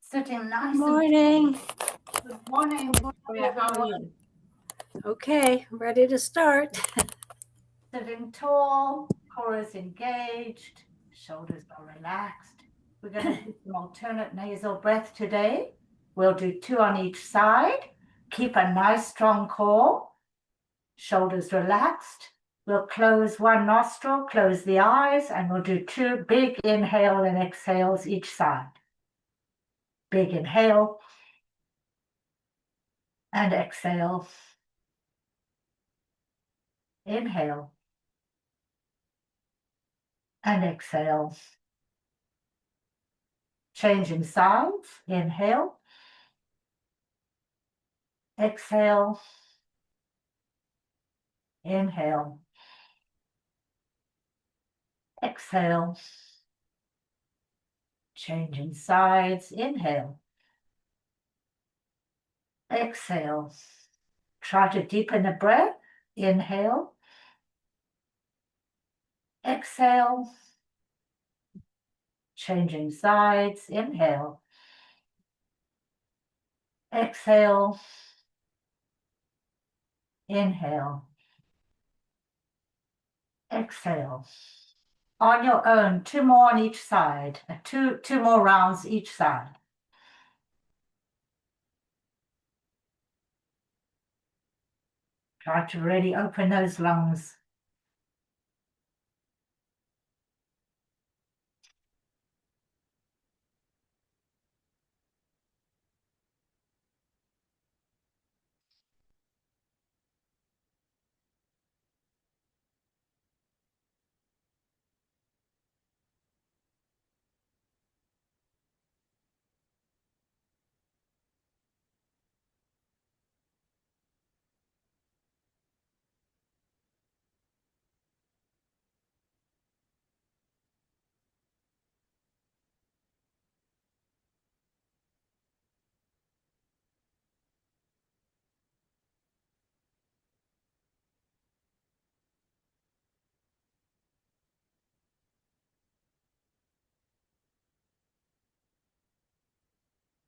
Sitting nice and Morning. good morning, Victoria. How are you? Okay, ready to start. Sitting tall, core is engaged, shoulders are relaxed. We're going to do some alternate nasal breath today. We'll do 2 on each side. Keep a nice strong core, shoulders relaxed. We'll close one nostril, close the eyes, and we'll do 2 big inhale and exhales each side. Big inhale and exhale. Inhale and exhale. Changing sides. Inhale. Exhale. Inhale. Exhale. Changing sides. Inhale. Exhale. Try to deepen the breath. Inhale. Exhale. Changing sides. Inhale. Exhale. Inhale. Exhale. On your own, 2 more on each side. Two more rounds each side. Try to really open those lungs.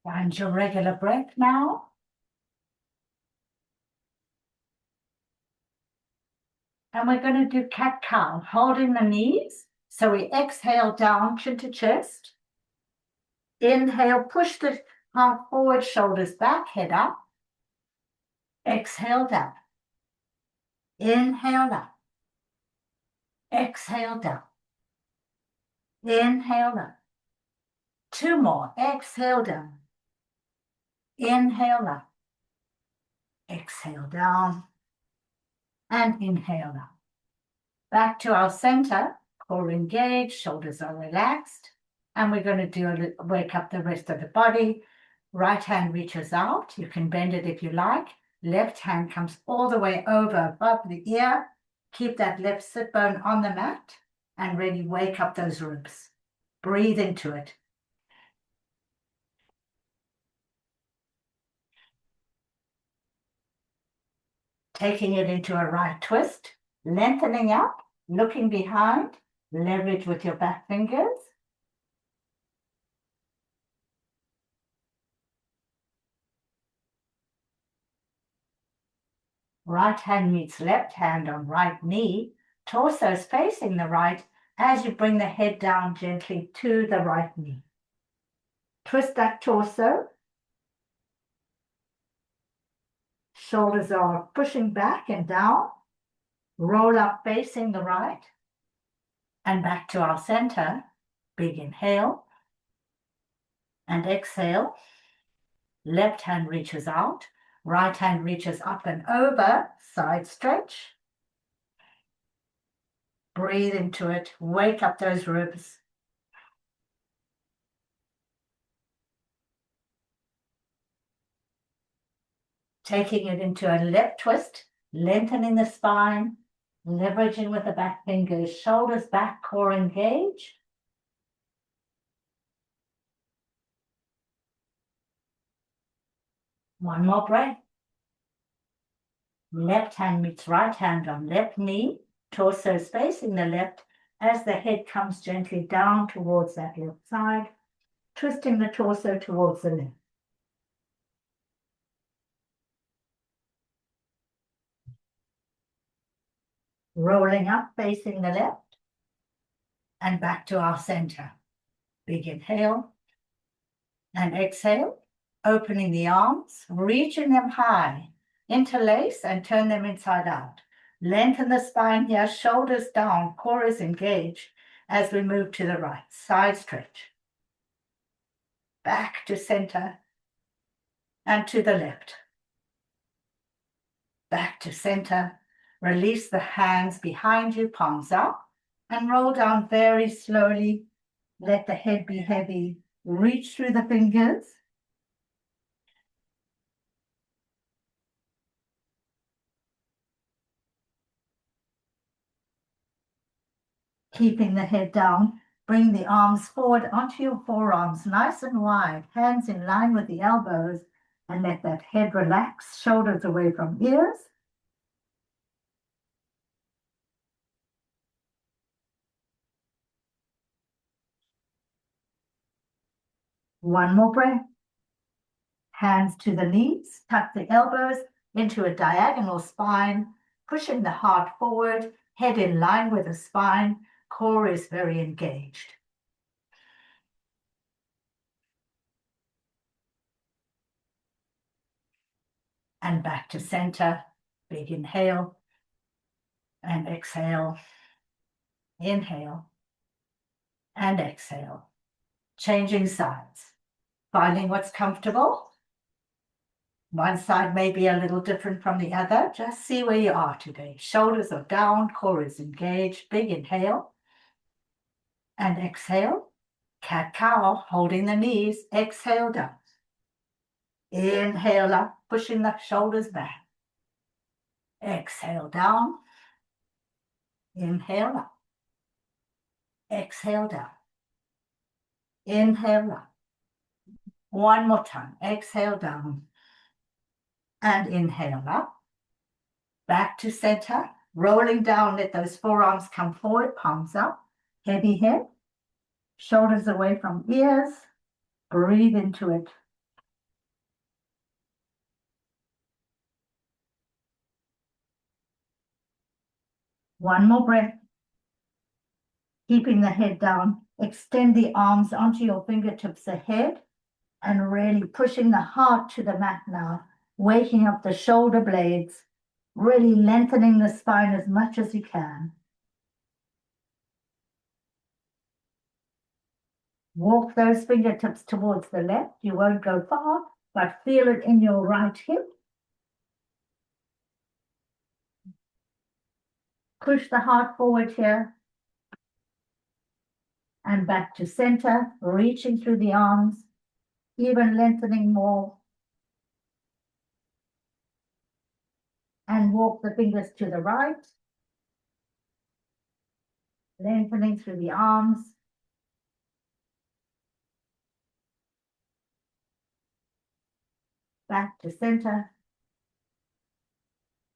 Find your regular breath now. And we're going to do cat-cow, holding the knees. So we exhale down, chin to chest. Inhale, push the heart forward, shoulders back, head up. Exhale down. Inhale up. Exhale down. Inhale up. 2 more. Exhale down. Inhale up. Exhale down. And inhale up. Back to our center. Core engaged, shoulders are relaxed. And we're going to wake up the rest of the body. Right hand reaches out. You can bend it if you like. Left hand comes all the way over above the ear. Keep that left sit bone on the mat and really wake up those ribs. Breathe into it. Taking it into a right twist, lengthening up, looking behind, leverage with your back fingers. Right hand meets left hand on right knee. Torso is facing the right as you bring the head down gently to the right knee. Twist that torso. Shoulders are pushing back and down. Roll up facing the right. And back to our center. Big inhale. And exhale. Left hand reaches out. Right hand reaches up and over, side stretch. Breathe into it, wake up those ribs. Taking it into a left twist, lengthening the spine, leveraging with the back fingers, shoulders back, core engage. One more breath. Left hand meets right hand on left knee, torso is facing the left as the head comes gently down towards that left side. twisting the torso towards the left. Rolling up, facing the left, and back to our center. Big inhale and exhale, opening the arms, reaching them high, interlace and turn them inside out. Lengthen the spine here, shoulders down, core is engaged as we move to the right. Side stretch. Back to center and to the left. Back to center. Release the hands behind you, palms up, and roll down very slowly. Let the head be heavy. Reach through the fingers. Keeping the head down, bring the arms forward onto your forearms, nice and wide, hands in line with the elbows, and let that head relax, shoulders away from ears. One more breath. Hands to the knees, tuck the elbows into a diagonal spine, pushing the heart forward, head in line with the spine, core is very engaged. And back to center, big inhale and exhale, inhale and exhale. Changing sides, finding what's comfortable. One side may be a little different from the other. Just see where you are today. Shoulders are down, core is engaged. Big inhale and exhale. Cat-cow, holding the knees. Exhale down. Inhale up, pushing the shoulders back. Exhale down. Inhale up. Exhale down. Inhale up. One more time. Exhale down. And inhale up. Back to center. Rolling down, let those forearms come forward, palms up. Heavy head. Shoulders away from ears. Breathe into it. One more breath. Keeping the head down. Extend the arms onto your fingertips ahead and really pushing the heart to the mat now. Waking up the shoulder blades. Really lengthening the spine as much as you can. Walk those fingertips towards the left. You won't go far, but feel it in your right hip. Push the heart forward here. And back to center, reaching through the arms, even lengthening more. And walk the fingers to the right. Lengthening through the arms. Back to center.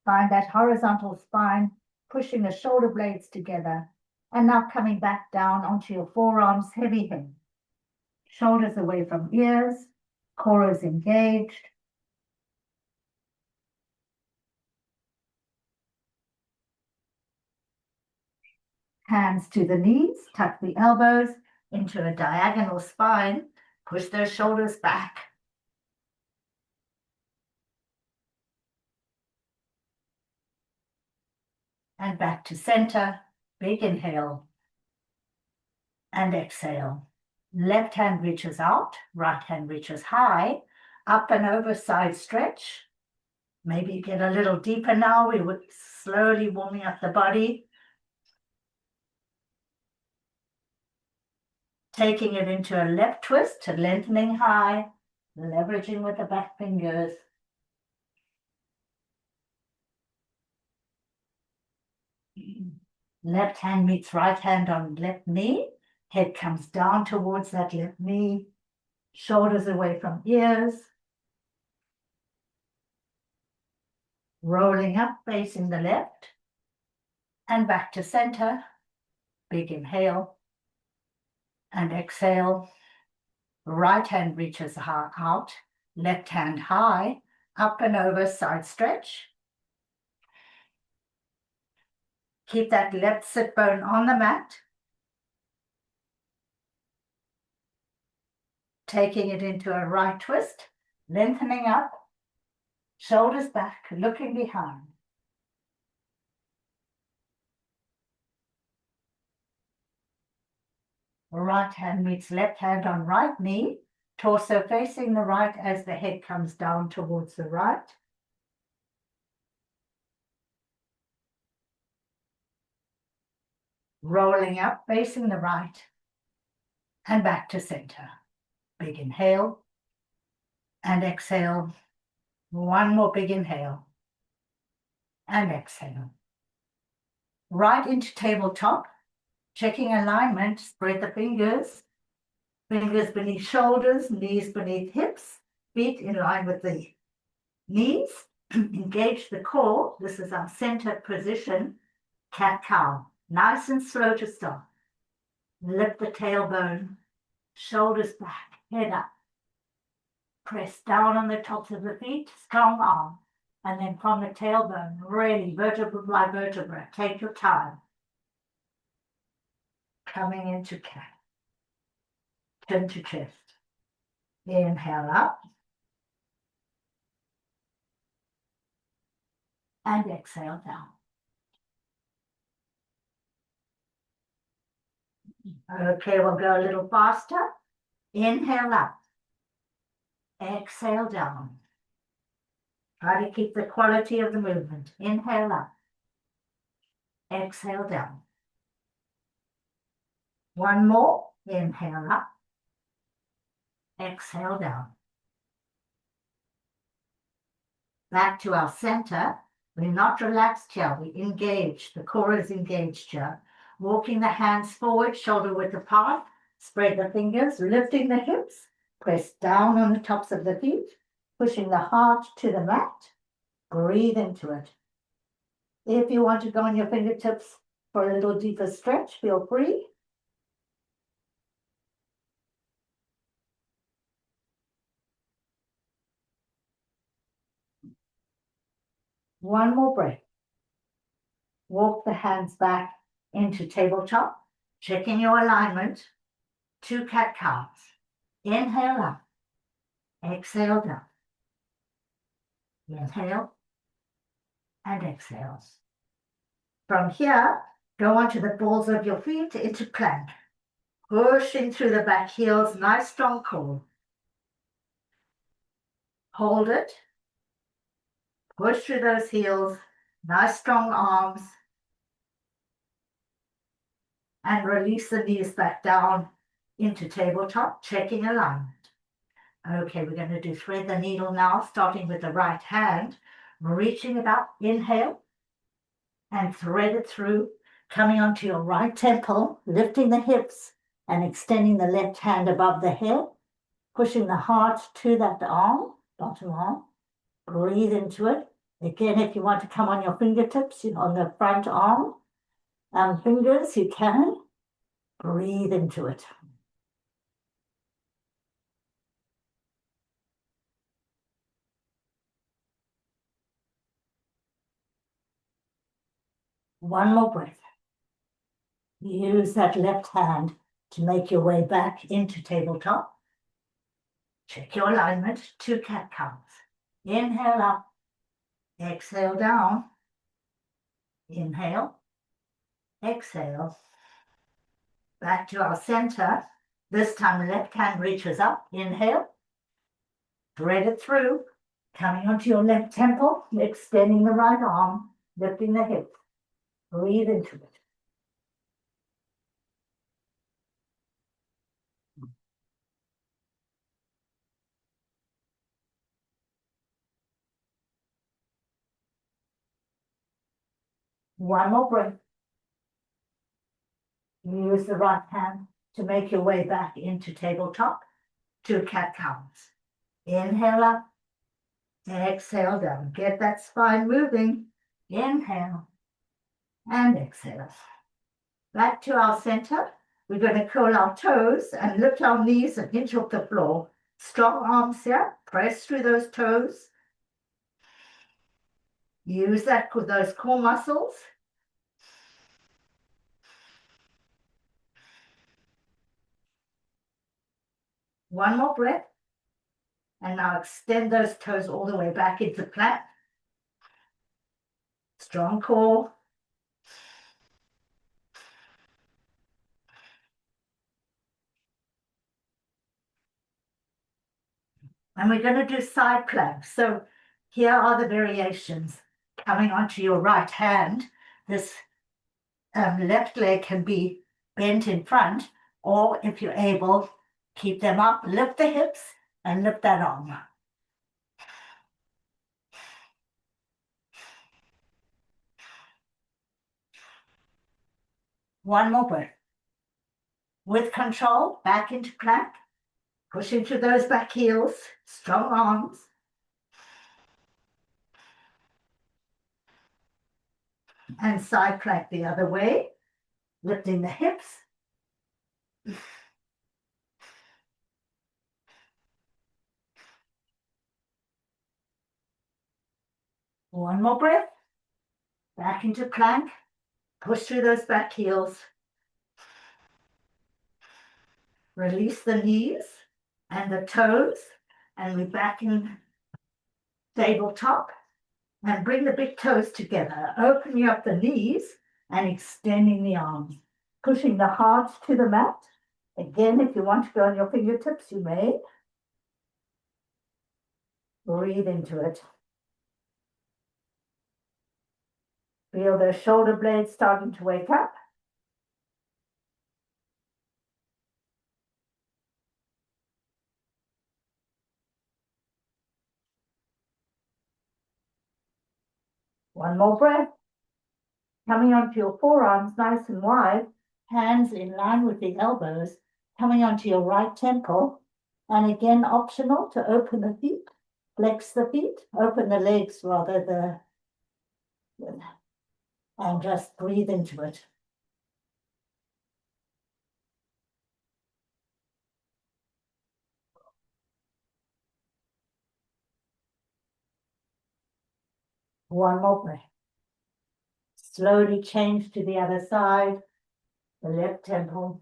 Find that horizontal spine, pushing the shoulder blades together. And now coming back down onto your forearms, heavy head. Shoulders away from ears, core is engaged. Hands to the knees, tuck the elbows into a diagonal spine, push those shoulders back. And back to center, big inhale and exhale. Left hand reaches out, right hand reaches high, up and over, side stretch. Maybe get a little deeper now. We would slowly warming up the body. Taking it into a left twist, lengthening high, leveraging with the back fingers. Left hand meets right hand on left knee. Head comes down towards that left knee. Shoulders away from ears. Rolling up, facing the left. And back to center. Big inhale. And exhale. Right hand reaches out, left hand high, up and over, side stretch. Keep that left sit bone on the mat. Taking it into a right twist, lengthening up, shoulders back, looking behind. Right hand meets left hand on right knee, torso facing the right as the head comes down towards the right. Rolling up, facing the right, and back to center. Big inhale, and exhale. One more big inhale, and exhale. Right into tabletop, checking alignment, spread the fingers. Fingers beneath shoulders, knees beneath hips, feet in line with the knees. Engage the core. This is our center position. Cat-cow. Nice and slow to start. Lift the tailbone, shoulders back, head up. Press down on the tops of the feet, strong arm. And then from the tailbone, really vertebra by vertebra, take your time. Coming into cat. Chin to chest. Inhale up. And exhale down. Okay, we'll go a little faster. Inhale up. Exhale down. Try to keep the quality of the movement. Inhale up. Exhale down. One more. Inhale up. Exhale down. Back to our center. We're not relaxed here. We engage. The core is engaged here. Walking the hands forward, shoulder width apart. Spread the fingers, lifting the hips. Press down on the tops of the feet. Pushing the heart to the mat. Breathe into it. If you want to go on your fingertips for a little deeper stretch, feel free. One more breath. Walk the hands back into tabletop, checking your alignment. 2 cat-cows. Inhale up. Exhale down. Inhale and exhale. From here, go onto the balls of your feet into plank. Pushing through the back heels, nice strong core. Hold it. Push through those heels, nice strong arms. And release the knees back down into tabletop, checking alignment. Okay, we're going to do thread the needle now, starting with the right hand, reaching it up, inhale, and thread it through, coming onto your right temple, lifting the hips and extending the left hand above the head, pushing the heart to that arm, bottom arm. Breathe into it. Again, if you want to come on your fingertips on the front arm, fingers, you can. Breathe into it. One more breath. Use that left hand to make your way back into tabletop. Check your alignment, 2 cat-cows. Inhale up, exhale down. Inhale, exhale. Back to our center. This time left hand reaches up, inhale. Thread it through, coming onto your left temple, extending the right arm, lifting the hip. Breathe into it. One more breath. Use the right hand to make your way back into tabletop. 2 cat-cows. Inhale up, exhale down. Get that spine moving. Inhale and exhale. Back to our center. We're going to curl our toes and lift our knees and inch off the floor. Strong arms here. Press through those toes. Use those core muscles. One more breath. And now extend those toes all the way back into plank. Strong core. And we're going to do side planks. So here are the variations. Coming onto your right hand, this left leg can be bent in front, or if you're able, keep them up, lift the hips and lift that arm. One more breath. With control, back into plank. Push into those back heels, strong arms. And side plank the other way, lifting the hips. One more breath. Back into plank. Push through those back heels. Release the knees and the toes. And we're back in tabletop. And bring the big toes together. Opening up the knees and extending the arms. Pushing the heart to the mat. Again, if you want to go on your fingertips, you may. Breathe into it. Feel those shoulder blades starting to wake up. One more breath. Coming onto your forearms nice and wide, hands in line with the elbows, coming onto your right temple. And again, optional to open the feet, flex the feet, open the legs rather, and just breathe into it. One more breath. Slowly change to the other side, the left temple.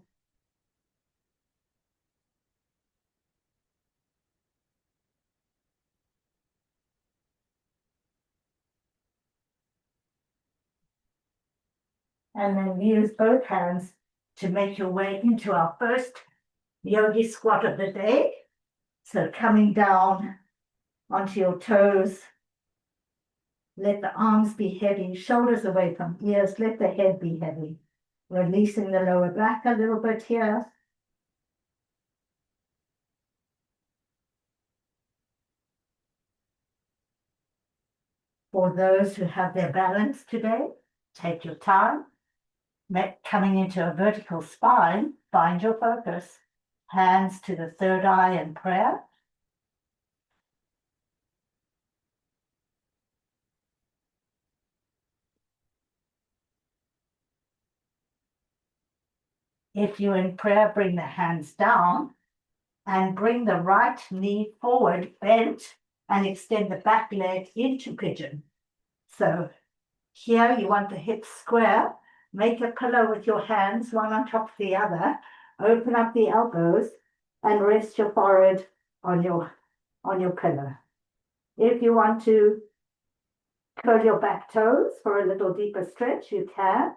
And then use both hands to make your way into our first yogi squat of the day. So coming down onto your toes. Let the arms be heavy, shoulders away from ears. Let the head be heavy. Releasing the lower back a little bit here. For those who have their balance today, take your time. Coming into a vertical spine, find your focus. Hands to the third eye in prayer. If you're in prayer, bring the hands down and bring the right knee forward, bent, and extend the back leg into pigeon. So here you want the hips square. Make a pillow with your hands, one on top of the other. Open up the elbows and rest your forehead on your pillow. If you want to curl your back toes for a little deeper stretch, you can,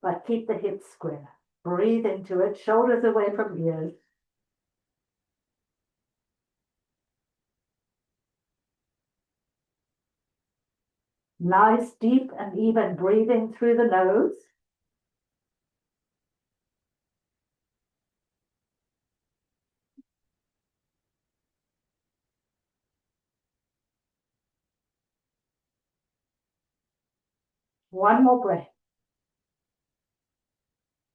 but keep the hips square. Breathe into it, shoulders away from ears. Nice, deep and even breathing through the nose. One more breath.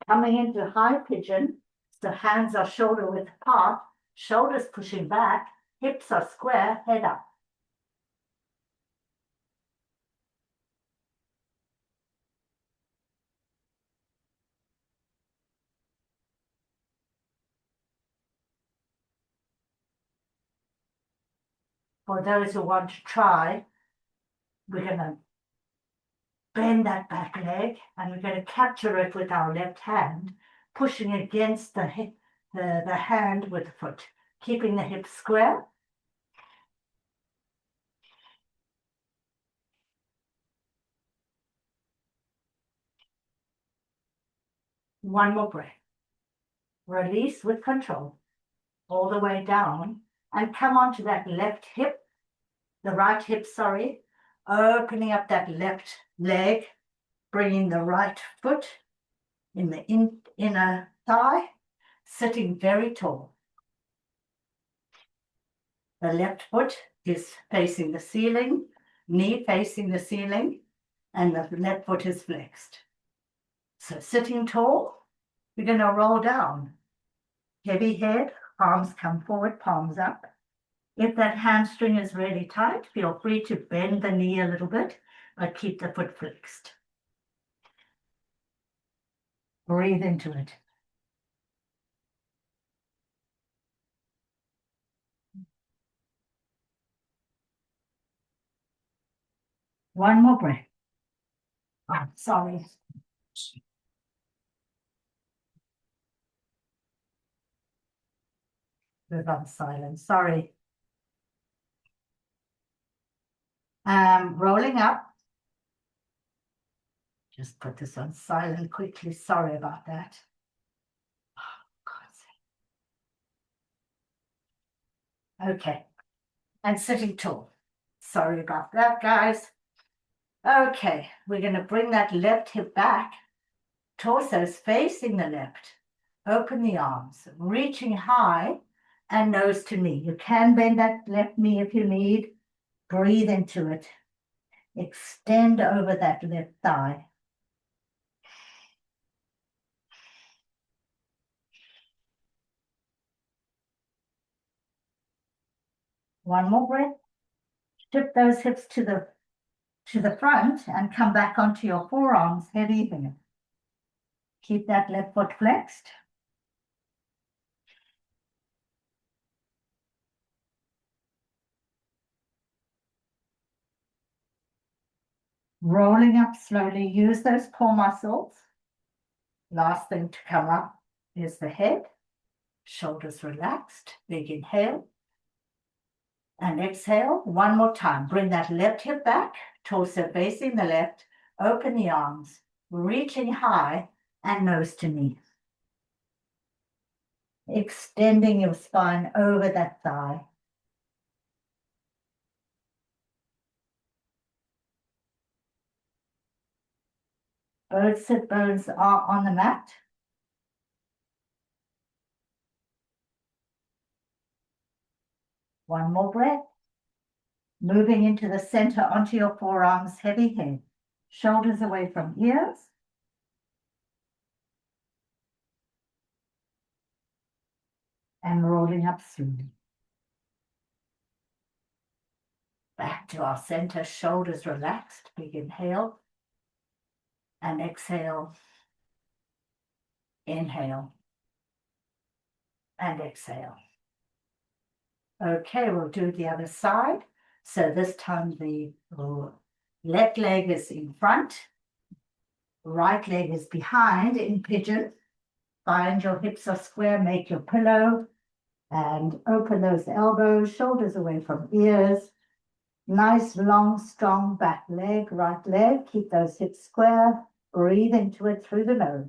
Coming into high pigeon, so hands are shoulder width apart, shoulders pushing back, hips are square, head up. For those who want to try, we're going to bend that back leg and we're going to capture it with our left hand, pushing against the hip, the hand with the foot, keeping the hips square. One more breath. Release with control, all the way down, and come onto that left hip, the right hip, sorry, opening up that left leg, bringing the right foot in the inner thigh, sitting very tall. The left foot is facing the ceiling, knee facing the ceiling, and the left foot is flexed. So sitting tall, we're going to roll down. Heavy head, arms come forward, palms up. If that hamstring is really tight, feel free to bend the knee a little bit, but keep the foot flexed. Breathe into it. One more breath. Oh, sorry. We're on silence. Sorry. Rolling up. Just put this on silent quickly. Sorry about that. Oh, God's sake. Okay. And sitting tall. Sorry about that, guys. Okay, we're going to bring that left hip back. Torso's facing the left. Open the arms, reaching high and nose to knee. You can bend that left knee if you need. Breathe into it. Extend over that left thigh. One more breath. Shift those hips to the front and come back onto your forearms, head even. Keep that left foot flexed. Rolling up slowly. Use those core muscles. Last thing to come up is the head. Shoulders relaxed. Big inhale. And exhale. One more time. Bring that left hip back. Torso facing the left. Open the arms. Reaching high and nose to knee. Extending your spine over that thigh. Both sit bones are on the mat. One more breath. Moving into the center onto your forearms, heavy head. Shoulders away from ears. And rolling up slowly. Back to our center, shoulders relaxed. Big inhale. And exhale. Inhale. And exhale. Okay, we'll do the other side. So this time the left leg is in front. Right leg is behind in pigeon. Find your hips are square, make your pillow. And open those elbows, shoulders away from ears. Nice, long, strong back leg, right leg. Keep those hips square. Breathe into it through the nose.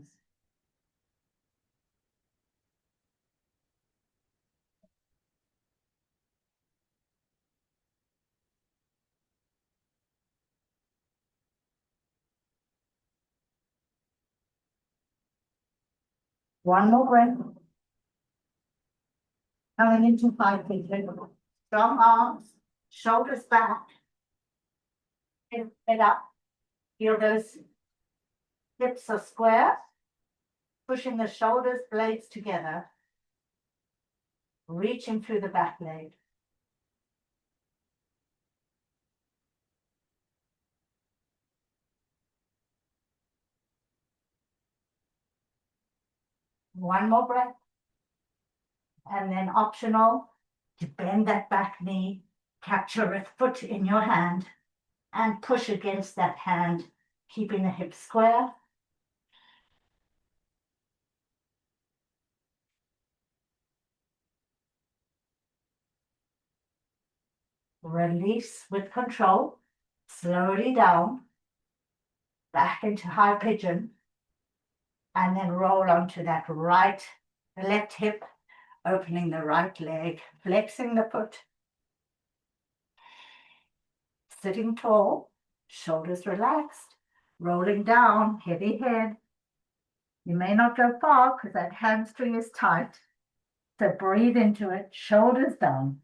One more breath. Coming into 5 pigeon. Strong arms, shoulders back. Head up. Feel those hips are square. Pushing the shoulders, blades together. Reaching through the back leg. One more breath. And then optional to bend that back knee, Capture a foot in your hand and push against that hand, keeping the hips square. Release with control, slowly down, back into high pigeon, and then roll onto that left hip, opening the right leg, flexing the foot, sitting tall, shoulders relaxed, rolling down, heavy head. You may not go far because that hamstring is tight. So breathe into it, shoulders down.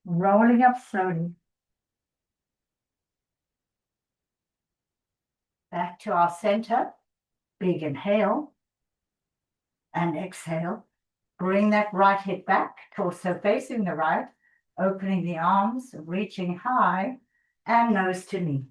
Rolling up slowly. Back to our center. Big inhale and exhale. Bring that right hip back, torso facing the right, opening the arms, reaching high, and nose to knee.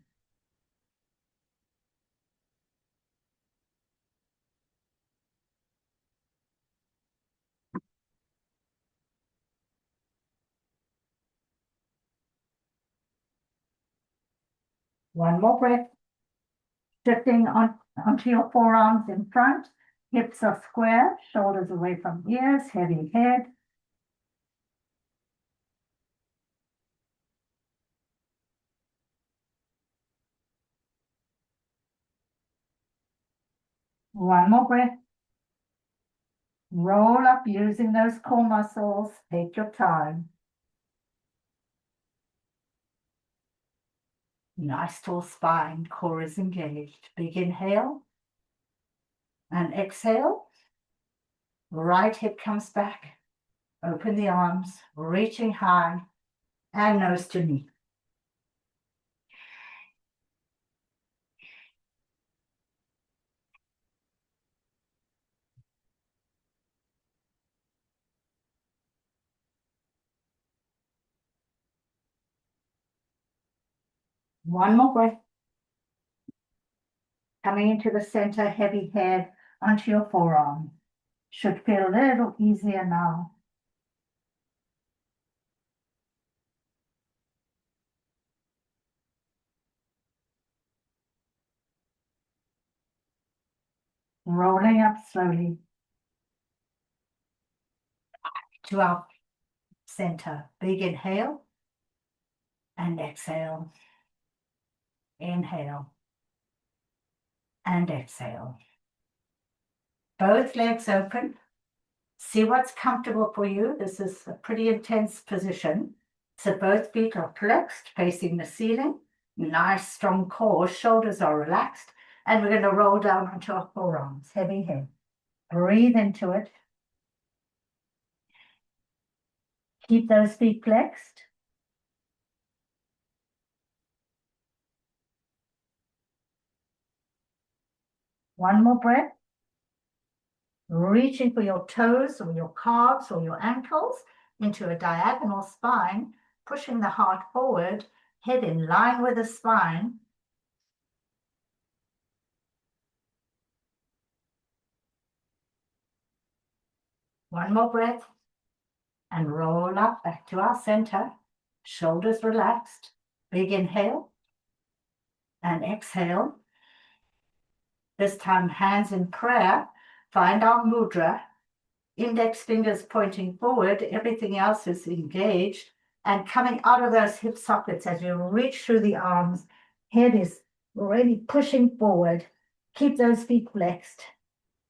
One more breath. Shifting onto your forearms in front, hips are square, shoulders away from ears, heavy head. One more breath. Roll up using those core muscles. Take your time. Nice tall spine, core is engaged. Big inhale and exhale. Right hip comes back. Open the arms, reaching high and nose to knee. One more breath. Coming into the center, heavy head onto your forearm. Should feel a little easier now. Rolling up slowly to our center. Big inhale and exhale. Inhale and exhale. Both legs open. See what's comfortable for you. This is a pretty intense position. So both feet are flexed, facing the ceiling. Nice strong core, shoulders are relaxed. And we're going to roll down onto our forearms, heavy head. Breathe into it. Keep those feet flexed. One more breath. Reaching for your toes or your calves or your ankles into a diagonal spine, pushing the heart forward, head in line with the spine. One more breath and roll up back to our center, shoulders relaxed. Big inhale and exhale. This time, hands in prayer. Find our mudra. Index fingers pointing forward. Everything else is engaged. And coming out of those hip sockets as you reach through the arms, head is already pushing forward. Keep those feet flexed.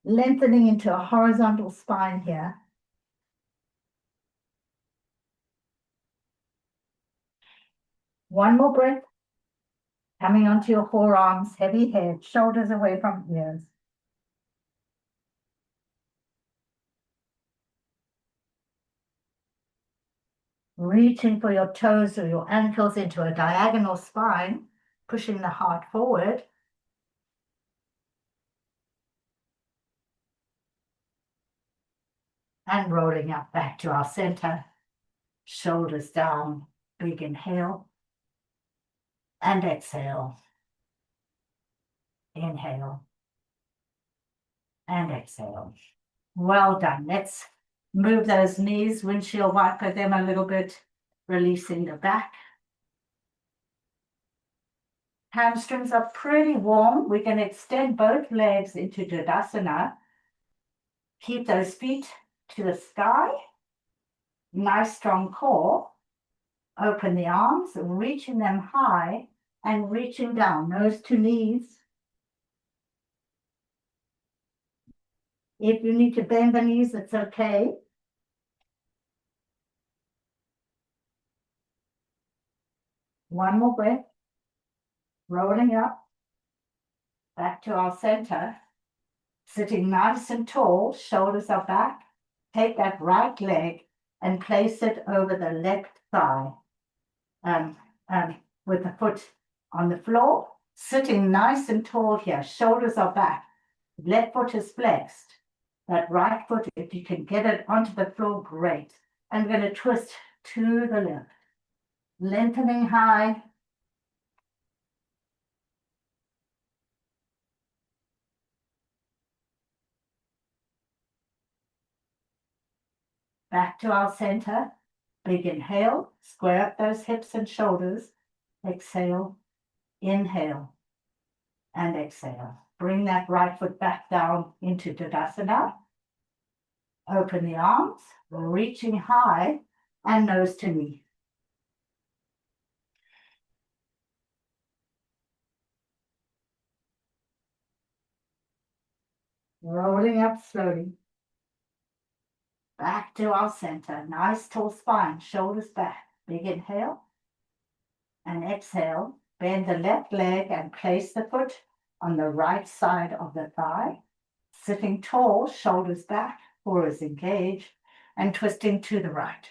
Lengthening into a horizontal spine here. One more breath. Coming onto your forearms, heavy head, shoulders away from ears. Reaching for your toes or your ankles into a diagonal spine, pushing the heart forward. And rolling up back to our center, shoulders down, big inhale. and exhale. Inhale and exhale. Well done. Let's move those knees, windshield wiper them a little bit, releasing the back. Hamstrings are pretty warm. We can extend both legs into Tadasana. Keep those feet to the sky. Nice strong core. Open the arms, reaching them high and reaching down, nose to knees. If you need to bend the knees, it's okay. One more breath. Rolling up. Back to our center. Sitting nice and tall, shoulders are back. Take that right leg and place it over the left thigh. With the foot on the floor, sitting nice and tall here. Shoulders are back. Left foot is flexed. That right foot, if you can get it onto the floor, great. I'm going to twist to the left. Lengthening high. Back to our center. Big inhale. Square up those hips and shoulders. Exhale. Inhale. And exhale. Bring that right foot back down into Tadasana. Open the arms, reaching high and nose to knee. Rolling up slowly. Back to our center. Nice tall spine, shoulders back. Big inhale. And exhale. Bend the left leg and place the foot on the right side of the thigh. Sitting tall, shoulders back, core is engaged, and twisting to the right.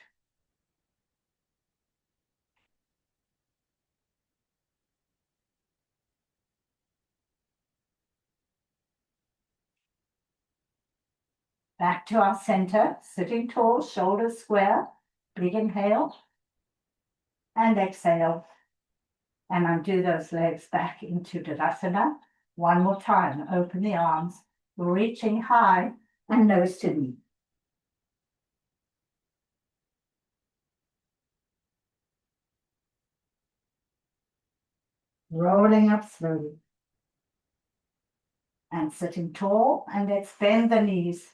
Back to our center, sitting tall, shoulders square. Big inhale. And exhale. And undo those legs back into Tadasana. One more time. Open the arms, reaching high and nose to knee. Rolling up slowly. And sitting tall, and let's bend the knees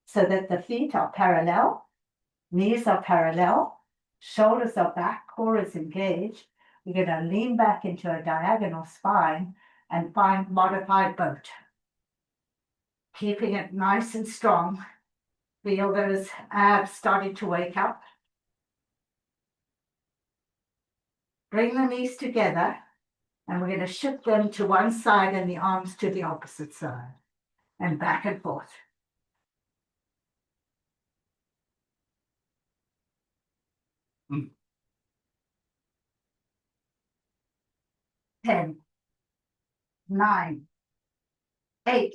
so that the feet are parallel. Knees are parallel. Shoulders are back, core is engaged. We're going to lean back into a diagonal spine and find modified boat. Keeping it nice and strong. Feel those abs starting to wake up. Bring the knees together, and we're going to shift them to one side and the arms to the opposite side, and back and forth. Mm. 10, 9, 8,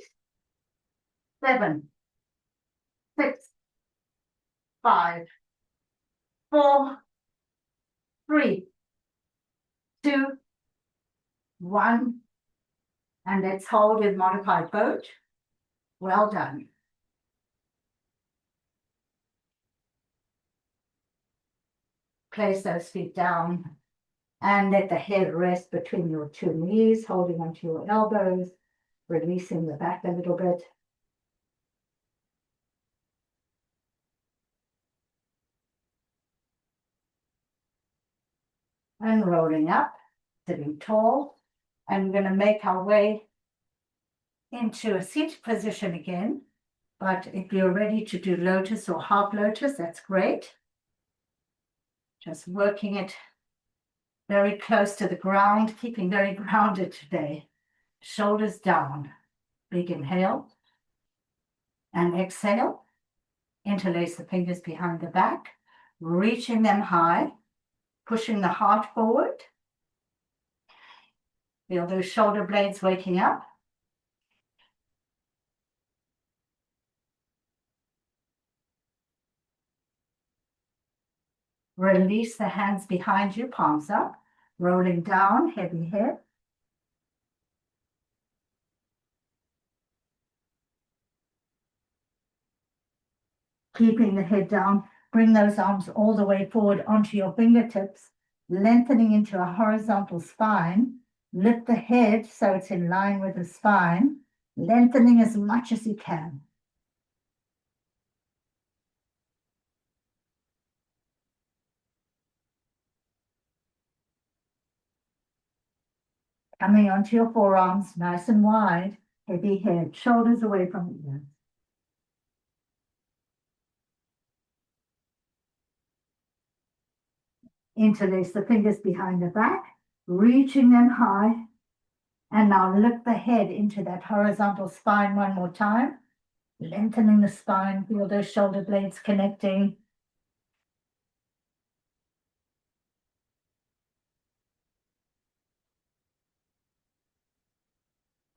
7, 6, 5, 4, 3, 2, 1, and let's hold in modified boat. Well done. Place those feet down and let the head rest between your two knees, holding onto your elbows, releasing the back a little bit. And rolling up, sitting tall. And we're going to make our way into a seated position again. But if you're ready to do lotus or half lotus, that's great. Just working it very close to the ground, keeping very grounded today. Shoulders down. Big inhale. And exhale. Interlace the fingers behind the back, reaching them high, pushing the heart forward. Feel those shoulder blades waking up. Release the hands behind you, palms up. Rolling down, heavy head. Keeping the head down, bring those arms all the way forward onto your fingertips, lengthening into a horizontal spine. Lift the head so it's in line with the spine, lengthening as much as you can. Coming onto your forearms, nice and wide, heavy head, shoulders away from the ears. Interlace the fingers behind the back, reaching them high. And now lift the head into that horizontal spine one more time, lengthening the spine, feel those shoulder blades connecting.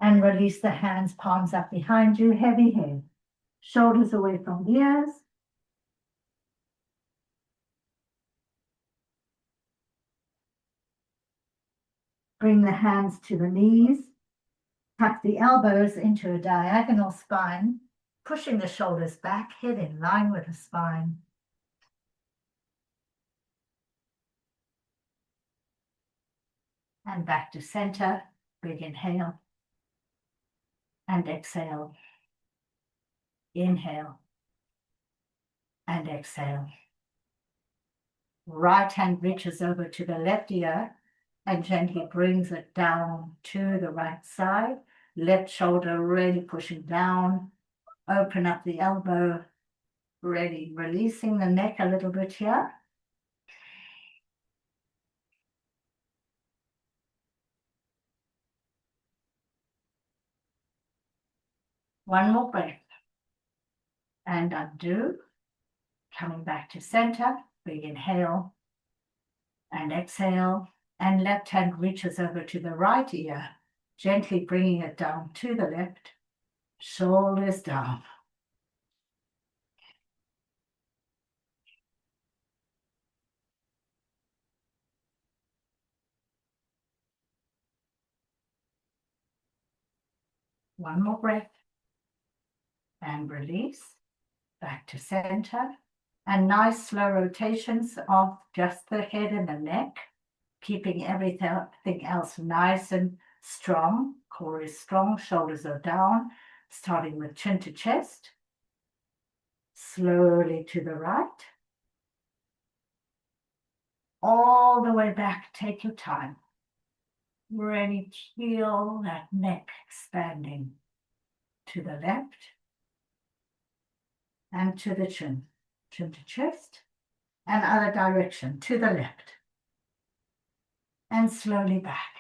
And release the hands, palms up behind you, heavy head, shoulders away from ears. Bring the hands to the knees, tuck the elbows into a diagonal spine, pushing the shoulders back, head in line with the spine. And back to center, big inhale. And exhale. Inhale. And exhale. Right hand reaches over to the left ear and gently brings it down to the right side. Left shoulder really pushing down. Open up the elbow, really releasing the neck a little bit here. One more breath. And undo. Coming back to center. Big inhale. And exhale. And left hand reaches over to the right ear, gently bringing it down to the left. Shoulders down. One more breath. And release. Back to center. And nice slow rotations of just the head and the neck, keeping everything else nice and strong. Core is strong, shoulders are down, starting with chin to chest. Slowly to the right. All the way back, take your time. Really feel that neck expanding to the left and to the chin. Chin to chest and other direction to the left. And slowly back.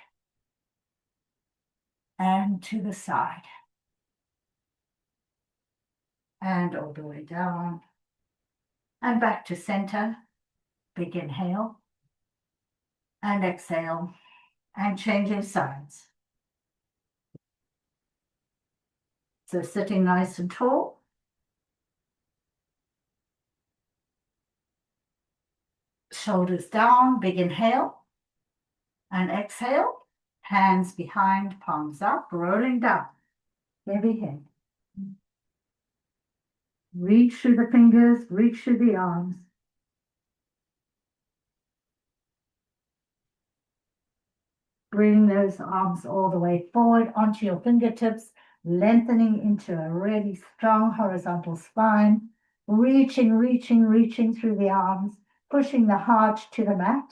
And to the side. And all the way down. And back to center. Big inhale. And exhale. And changing sides. So sitting nice and tall. Shoulders down, big inhale. And exhale. Hands behind, palms up, rolling down. Heavy head. Reach through the fingers, reach through the arms. Bring those arms all the way forward onto your fingertips, lengthening into a really strong horizontal spine. Reaching, reaching, reaching through the arms, pushing the heart to the mat.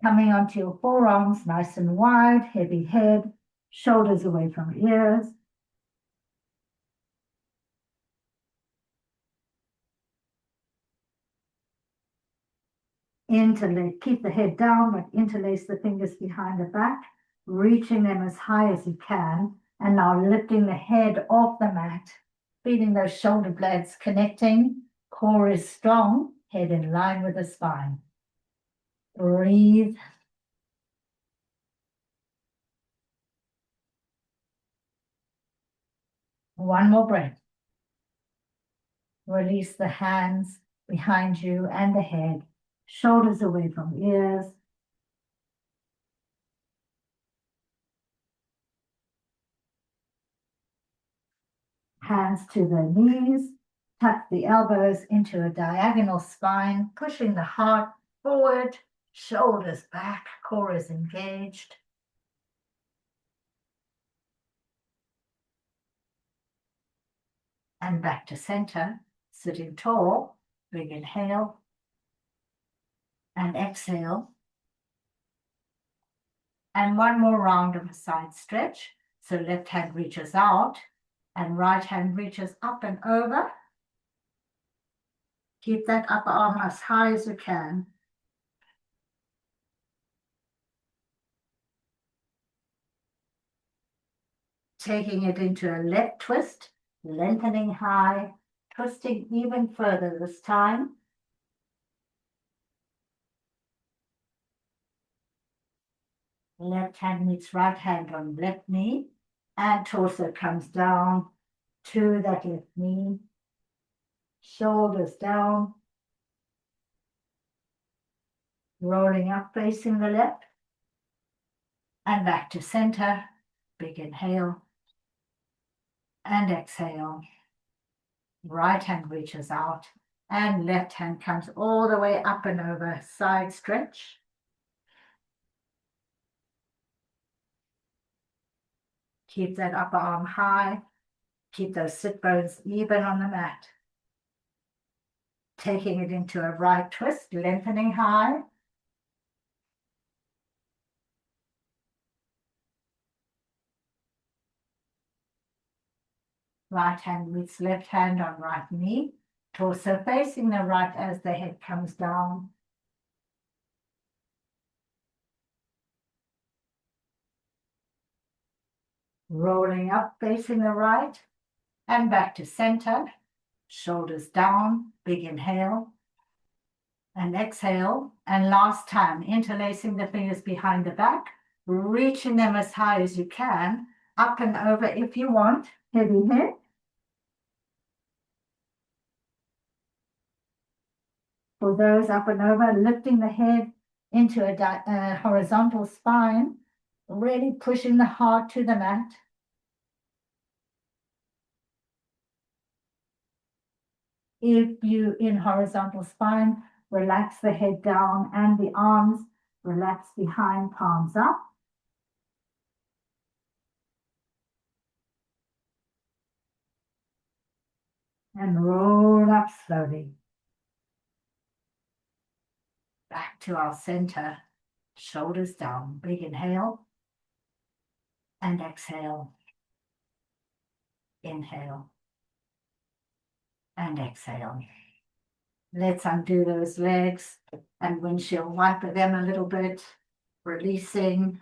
Coming onto your forearms, nice and wide, heavy head, shoulders away from ears. Interlace, keep the head down, but interlace the fingers behind the back, reaching them as high as you can. And now lifting the head off the mat, feeling those shoulder blades connecting. Core is strong, head in line with the spine. Breathe. One more breath. Release the hands behind you and the head, shoulders away from ears. Hands to the knees, tuck the elbows into a diagonal spine, pushing the heart forward, shoulders back, core is engaged. And back to center, sitting tall, big inhale and exhale. And one more round of a side stretch. So left hand reaches out and right hand reaches up and over. Keep that upper arm as high as you can. Taking it into a left twist, lengthening high, twisting even further this time. Left hand meets right hand on left knee, and torso comes down to that left knee. Shoulders down, rolling up, facing the left, and back to center. Big inhale and exhale. Right hand reaches out and left hand comes all the way up and over, side stretch. Keep that upper arm high. Keep those sit bones even on the mat. Taking it into a right twist, lengthening high. Right hand meets left hand on right knee. Torso facing the right as the head comes down. Rolling up, facing the right, and back to center. Shoulders down, big inhale. And exhale. And last time, interlacing the fingers behind the back, reaching them as high as you can, up and over if you want, heavy head. For those up and over, lifting the head into a horizontal spine, really pushing the heart to the mat. If you in horizontal spine, relax the head down and the arms, relax behind, palms up. And roll up slowly. Back to our center, shoulders down, big inhale. And exhale. Inhale. And exhale. Let's undo those legs and windshield wiper them a little bit, releasing.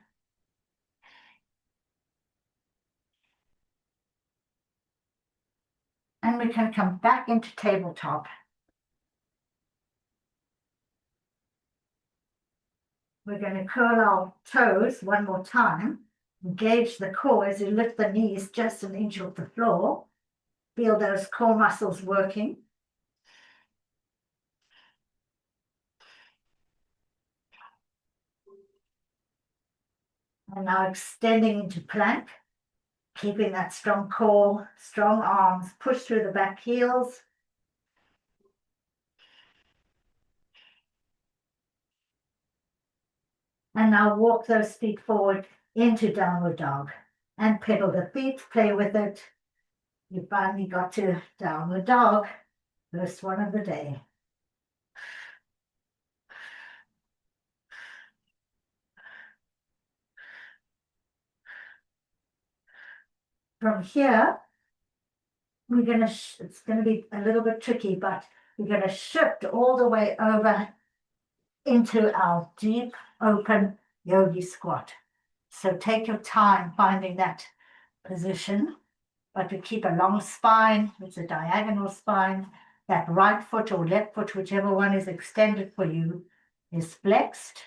And we can come back into tabletop. We're going to curl our toes one more time. Engage the core as you lift the knees just an inch off the floor. Feel those core muscles working. And now extending into plank. Keeping that strong core, strong arms, push through the back heels. And now walk those feet forward into downward dog and pedal the feet, play with it. You finally got to downward dog, first one of the day. From here, we're going to, it's going to be a little bit tricky, but we're going to shift all the way over into our deep open yogi squat. So take your time finding that position, but we keep a long spine. It's a diagonal spine. That right foot or left foot, whichever one is extended for you, is flexed.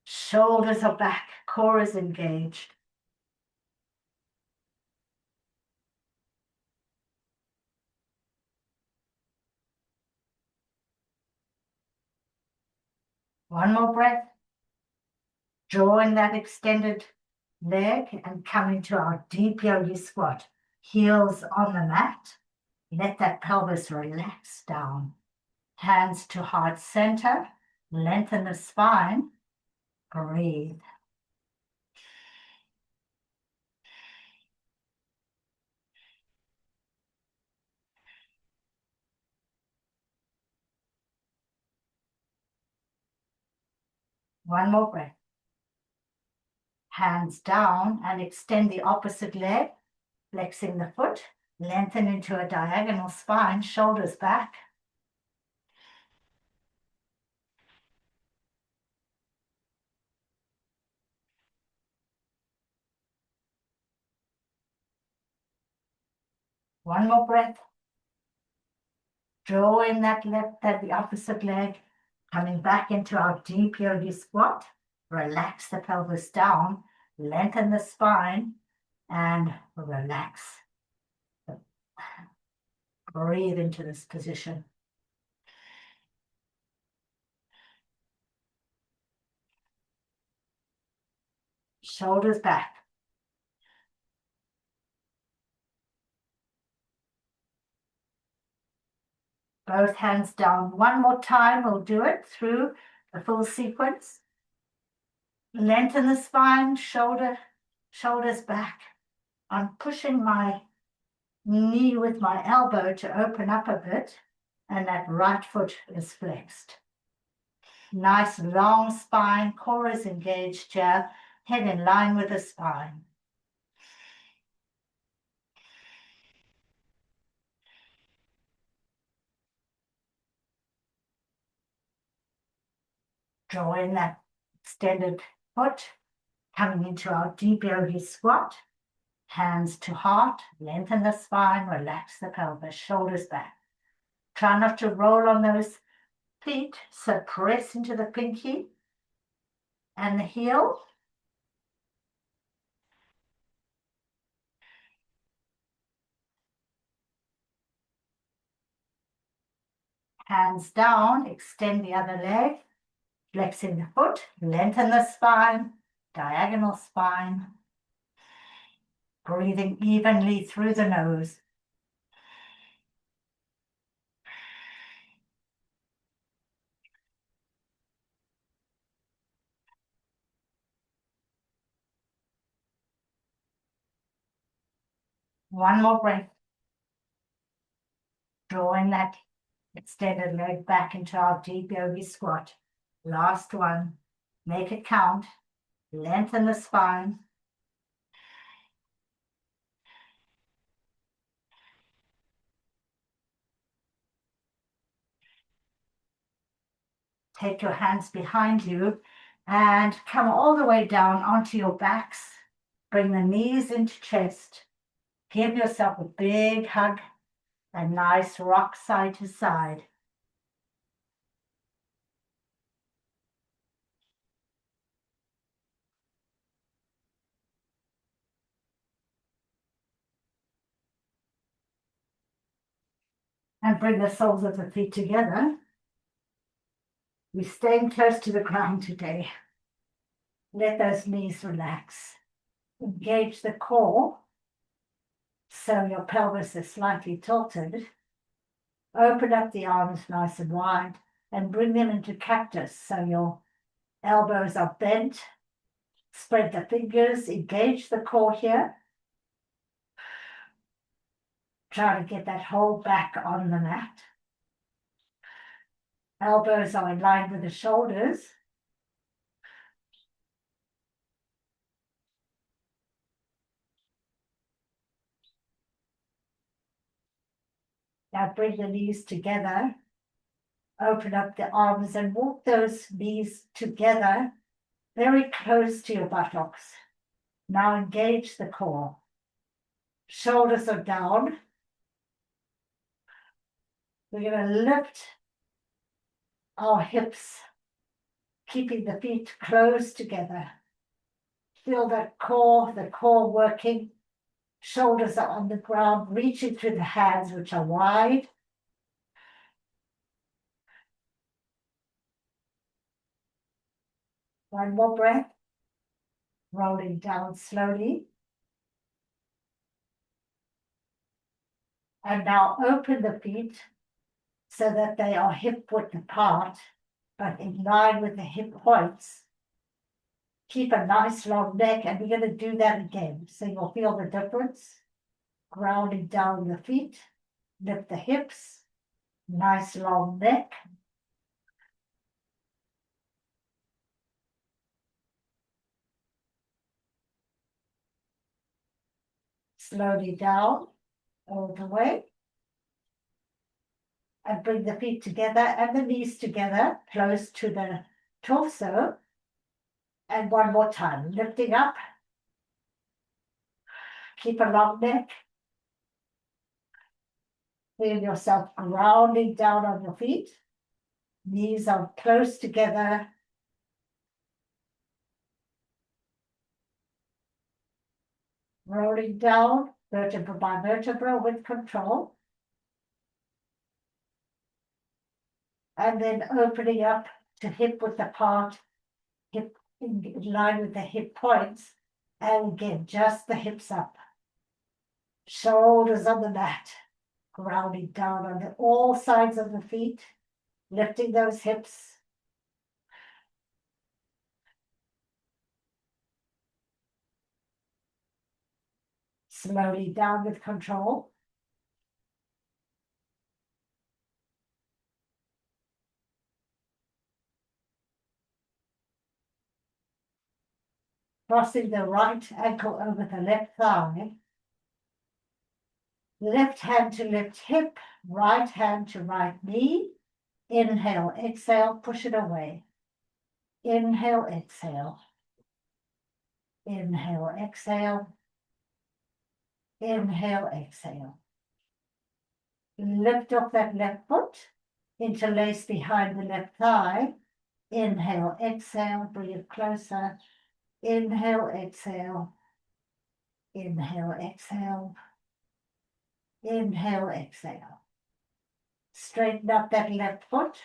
Shoulders are back, core is engaged. One more breath. Drawing that extended leg and come into our deep yogi squat. Heels on the mat. Let that pelvis relax down. Hands to heart center. Lengthen the spine. Breathe. One more breath. Hands down and extend the opposite leg, flexing the foot, lengthen into a diagonal spine, shoulders back. One more breath. Drawing the opposite leg, coming back into our deep yogi squat. Relax the pelvis down, lengthen the spine, and relax. Breathe into this position. Shoulders back. Both hands down. One more time, we'll do it through the full sequence. Lengthen the spine, shoulders back. I'm pushing my knee with my elbow to open up a bit, and that right foot is flexed. Nice long spine, core is engaged here, head in line with the spine. Draw in that extended foot, coming into our deep yogi squat. Hands to heart, lengthen the spine, relax the pelvis, shoulders back. Try not to roll on those feet, so press into the pinky and the heel. Hands down, extend the other leg, flexing the foot, lengthen the spine, diagonal spine. Breathing evenly through the nose. One more breath. Drawing that extended leg back into our deep yogi squat. Last one. Make it count. Lengthen the spine. Take your hands behind you and come all the way down onto your backs. Bring the knees into chest. Give yourself a big hug. A nice rock side to side. And bring the soles of the feet together. We're staying close to the ground today. Let those knees relax. Engage the core so your pelvis is slightly tilted. Open up the arms nice and wide and bring them into cactus so your elbows are bent. Spread the fingers, engage the core here. Try to get that whole back on the mat. Elbows are in line with the shoulders. Now bring the knees together. Open up the arms and walk those knees together very close to your buttocks. Now engage the core. Shoulders are down. We're going to lift our hips, keeping the feet close together. Feel that core, the core working. Shoulders are on the ground, reaching through the hands, which are wide. One more breath. Rolling down slowly. And now open the feet so that they are hip width apart, but in line with the hip points. Keep a nice long neck, and we're going to do that again. So you'll feel the difference. Grounding down the feet, lift the hips, nice long neck. Slowly down, all the way. And bring the feet together and the knees together, close to the torso. And one more time, lifting up. Keep a long neck. Feel yourself grounding down on your feet. Knees are close together. Rolling down, vertebra by vertebra with control. And then opening up to hip width apart, hip in line with the hip points. And again, just the hips up. Shoulders on the mat. Grounding down on all sides of the feet. Lifting those hips. Slowly down with control. Crossing the right ankle over the left thigh. Left hand to left hip, right hand to right knee. Inhale, exhale, push it away. Inhale, exhale. Inhale, exhale. Inhale, exhale. Lift up that left foot. Interlace behind the left thigh. Inhale, exhale, bring it closer. Inhale, exhale. Inhale, exhale. Inhale, exhale. Straighten up that left foot.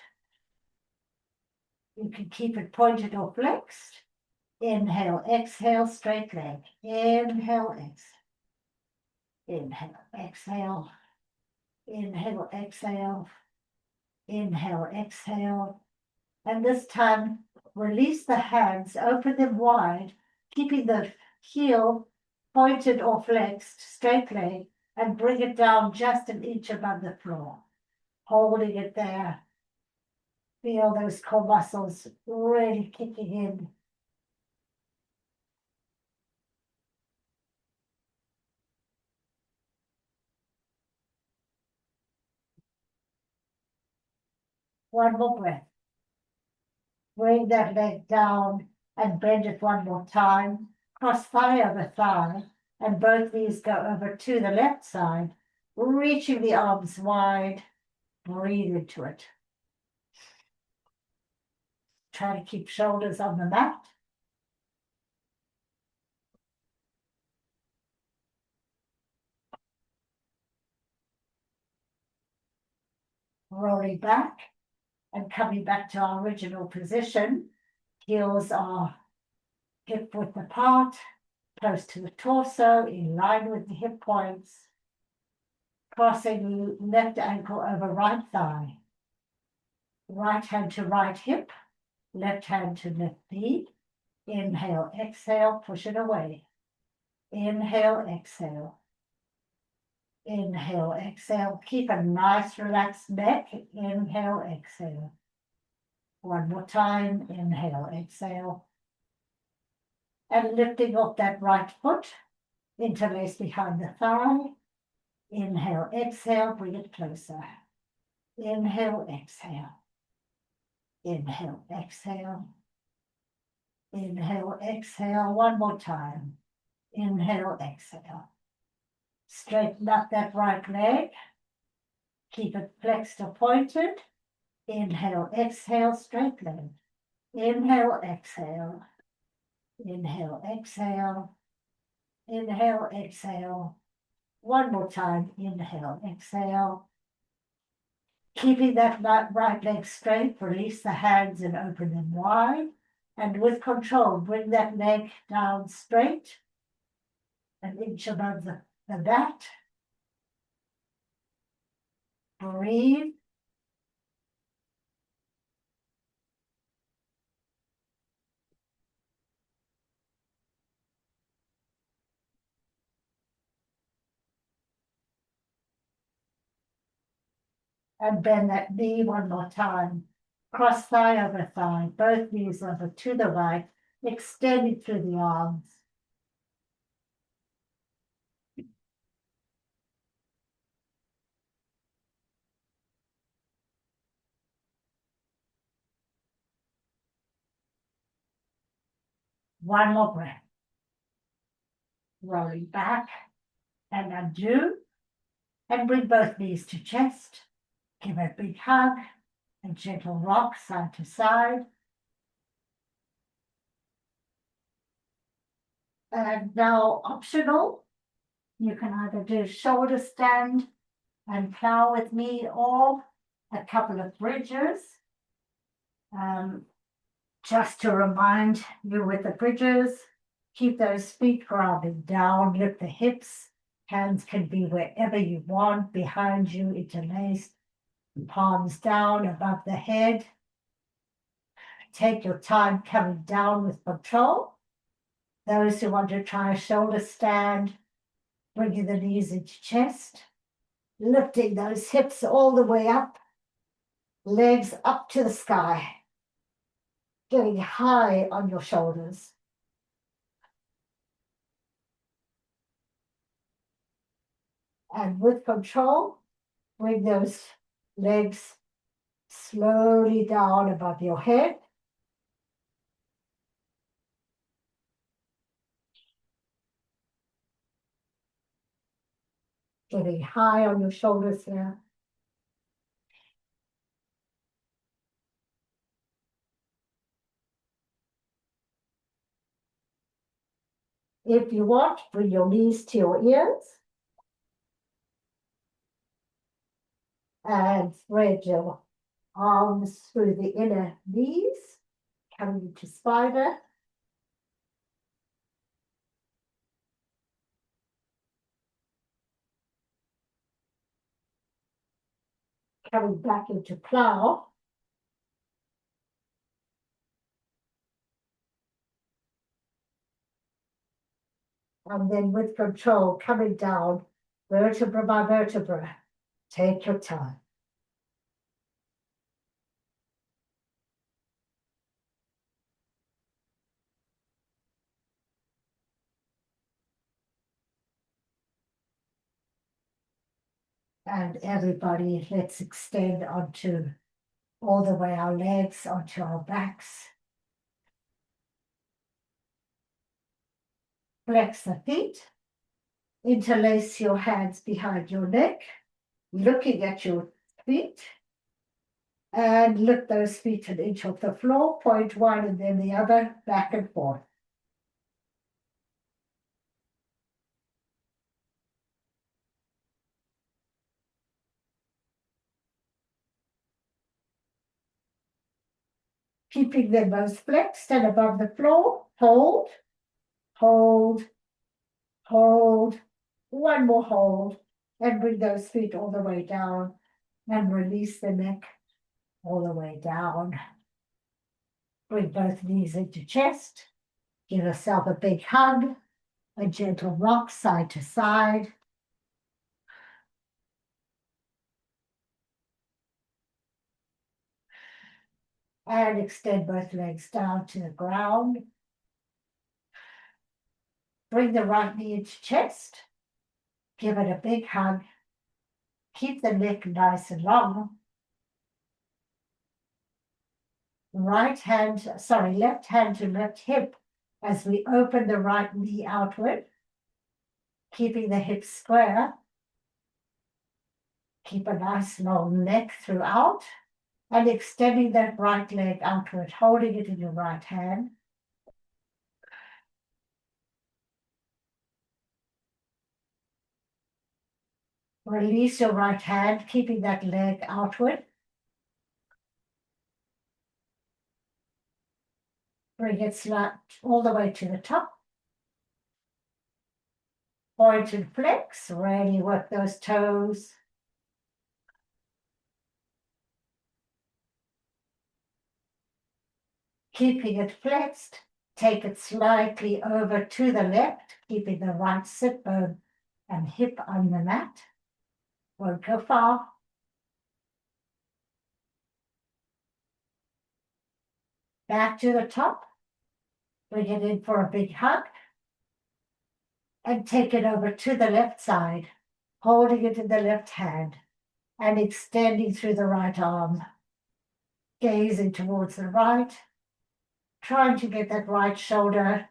You can keep it pointed or flexed. Inhale, exhale, straight leg. Inhale, exhale. Inhale, exhale. Inhale, exhale. Inhale, exhale. And this time, release the hands, open them wide, keeping the heel pointed or flexed, straight leg, and bring it down just an inch above the floor. Holding it there. Feel those core muscles really kicking in. One more breath. Bring that leg down and bend it one more time. Cross thigh over thigh, and both knees go over to the left side, reaching the arms wide. Breathe into it. Try to keep shoulders on the mat. Rolling back and coming back to our original position. Heels are hip width apart, close to the torso, in line with the hip points. Crossing left ankle over right thigh. Right hand to right hip, left hand to left knee. Inhale, exhale, push it away. Inhale, exhale. Inhale, exhale. Keep a nice relaxed neck. Inhale, exhale. One more time. Inhale, exhale. And lifting up that right foot. Interlace behind the thigh. Inhale, exhale. Bring it closer. Inhale, exhale. Inhale, exhale. Inhale, exhale. One more time. Inhale, exhale. Straighten up that right leg. Keep it flexed or pointed. Inhale, exhale, straight leg. Inhale, exhale. Inhale, exhale. Inhale, exhale. One more time. Inhale, exhale. Keeping that right leg straight, release the hands and open them wide. And with control, bring that leg down straight, an inch above the mat. Breathe. And bend that knee one more time. Cross thigh over thigh, both knees over to the right, extending through the arms. One more breath. Rolling back and undo. And bring both knees to chest. Give a big hug, a gentle rock side to side. And now optional, you can either do shoulder stand and plow with me or a couple of bridges. Just to remind you with the bridges, keep those feet grounded down, lift the hips. Hands can be wherever you want, behind you, interlaced. Palms down above the head. Take your time coming down with control. Those who want to try a shoulder stand, bringing the knees into chest, lifting those hips all the way up, legs up to the sky, getting high on your shoulders. And with control, bring those legs slowly down above your head. Getting high on your shoulders here. If you want, bring your knees to your ears. And spread your arms through the inner knees, coming into spider. Coming back into plow. And then with control, coming down, vertebra by vertebra. Take your time. And everybody, let's extend onto all the way our legs, onto our backs. Flex the feet. Interlace your hands behind your neck, looking at your feet. And lift those feet an inch off the floor, point one and then the other, back and forth. Keeping them both flexed and above the floor, hold, hold, hold, one more hold, and bring those feet all the way down and release the neck all the way down. Bring both knees into chest, give yourself a big hug, a gentle rock side to side. And extend both legs down to the ground. Bring the right knee into chest. Give it a big hug. Keep the neck nice and long. Left hand to left hip as we open the right knee outward. Keeping the hips square. Keep a nice long neck throughout. And extending that right leg outward, holding it in your right hand. Release your right hand, keeping that leg outward. Bring it all the way to the top. Point and flex, really work those toes. Keeping it flexed, take it slightly over to the left, keeping the right sit bone and hip on the mat. Won't go far. Back to the top. Bring it in for a big hug. And take it over to the left side, holding it in the left hand and extending through the right arm. Gazing towards the right, trying to get that right shoulder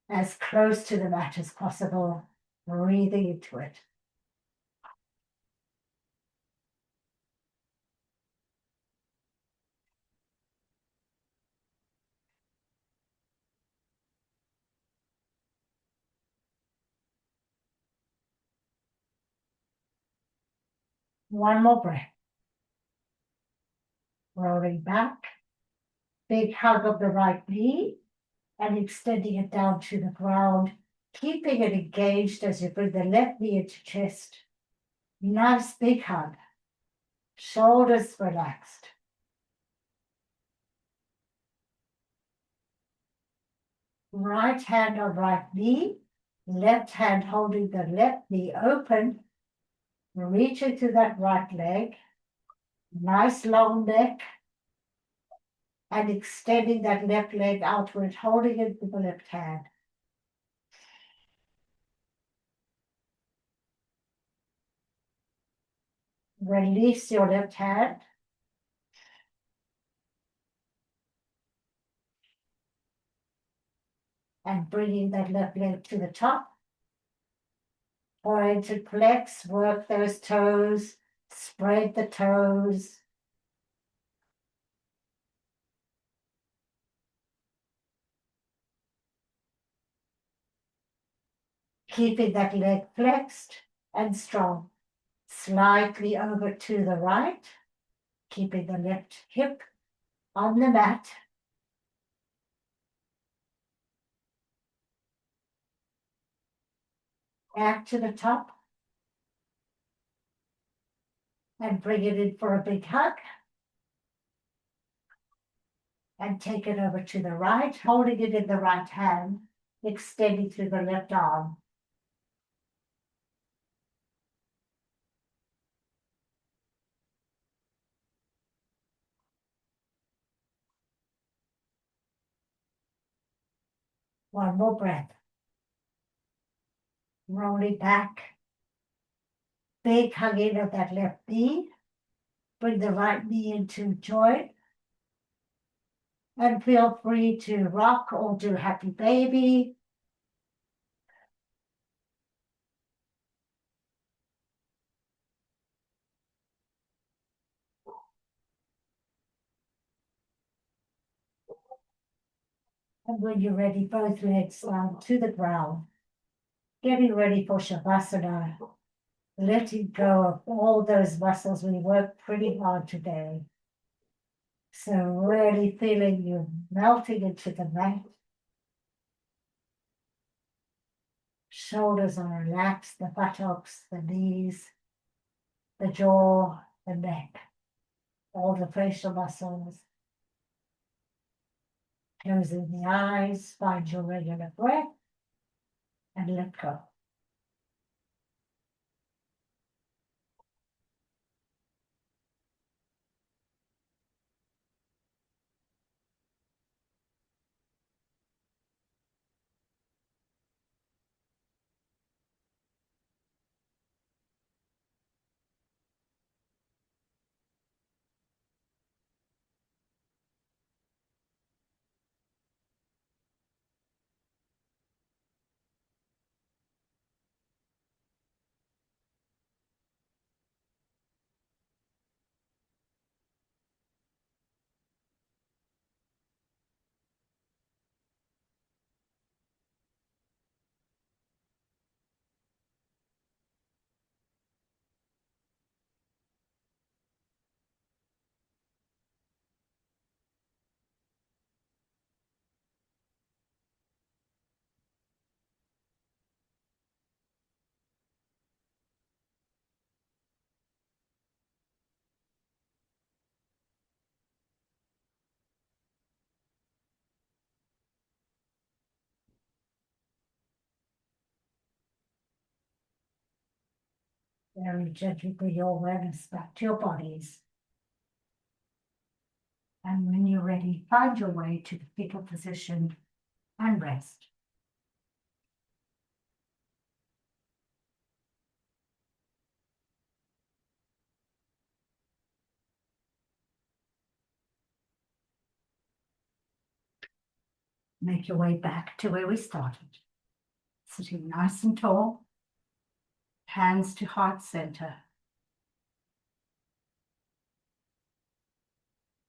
as close to the mat as possible, breathing into it. One more breath. Rolling back, big hug of the right knee and extending it down to the ground, keeping it engaged as you bring the left knee into chest. Nice big hug. Shoulders relaxed. Right hand on right knee, left hand holding the left knee open, reaching to that right leg, nice long neck, and extending that left leg outward, holding it with the left hand. Release your left hand. And bringing that left leg to the top. Point and flex, work those toes, spread the toes. Keeping that leg flexed and strong. Slightly over to the right, keeping the left hip on the mat. Back to the top. And bring it in for a big hug. And take it over to the right, holding it in the right hand, extending through the left arm. One more breath. Rolling back. Big hug in of that left knee. Bring the right knee into joint. And feel free to rock or do happy baby. And when you're ready, both legs down to the ground. Getting ready for Shavasana. Letting go of all those muscles we worked pretty hard today. So really feeling you melting into the mat. Shoulders are relaxed, the buttocks, the knees, the jaw, the neck, all the facial muscles. Closing the eyes, find your regular breath, and let go. Very gently bring your awareness back to your bodies. And when you're ready, find your way to the fetal position and rest. Make your way back to where we started. Sitting nice and tall, hands to heart center.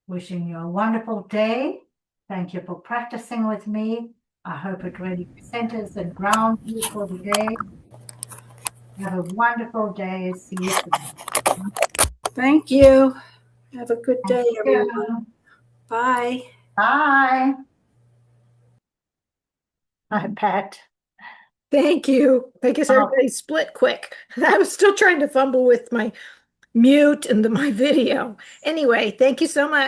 Wishing you a wonderful day. Thank you for practicing with me. I hope it really centers and grounds you for the day. Have a wonderful day. See you soon. Thank you. Have a good day, Thank everyone. you. Bye. Bye. Hi, Pat. Thank you. I guess Oh. everybody split quick. I was still trying to fumble with my mute and my video. Anyway, thank you so much.